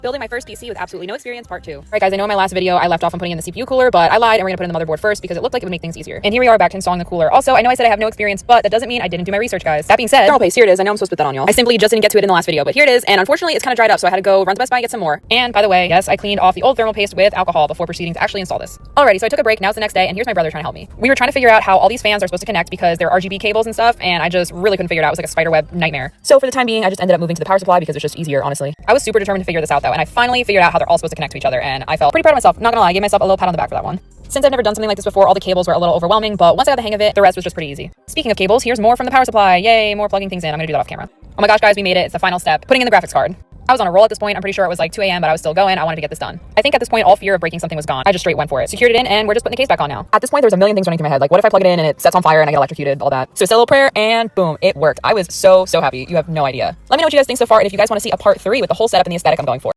Building my first PC with absolutely no experience, part 2. Alright guys, I know in my last video I left off on putting in the CPU cooler, but I lied and we're gonna put in the motherboard first because it looked like it would make things easier. And here we are back to installing the cooler. Also, I know I said I have no experience, but that doesn't mean I didn't do my research, guys. That being said, thermal paste, here it is. I know I'm supposed to put that on y'all. I simply just didn't get to it in the last video, but here it is, and unfortunately it's kind of dried up, so I had to go run to Best Buy and get some more. And by the way, yes, I cleaned off the old thermal paste with alcohol before proceeding to actually install this. Alrighty, so I took a break, now it's the next day, and here's my brother trying to help me. We were trying to figure out how all these fans are supposed to connect because they're RGB cables and stuff, and I just really couldn't figure it out. It was like a spiderweb nightmare. So for the time being, I just ended up moving to the power supply because it's just easier, honestly. I was super determined to figure this out though, and I finally figured out how they're all supposed to connect to each other, and I felt pretty proud of myself. Not gonna lie, I gave myself a little pat on the back for that one. Since I've never done something like this before, all the cables were a little overwhelming, but once I got the hang of it, the rest was just pretty easy. Speaking of cables, here's more from the power supply. Yay, more plugging things in. I'm gonna do that off camera. Oh my gosh, guys, we made it. It's the final step. Putting in the graphics card. I was on a roll at this point. I'm pretty sure it was like 2 a.m., but I was still going. I wanted to get this done. I think at this point, all fear of breaking something was gone. I just straight went for it. Secured it in, and we're just putting the case back on now. At this point, there's a million things running through my head. Like, what if I plug it in and it sets on fire and I get electrocuted, all that. So I said a little prayer, and boom, it worked. I was so happy. You have no idea. Let me know what you guys think so far, and if you guys want to see a part 3 with the whole setup and the aesthetic I'm going for.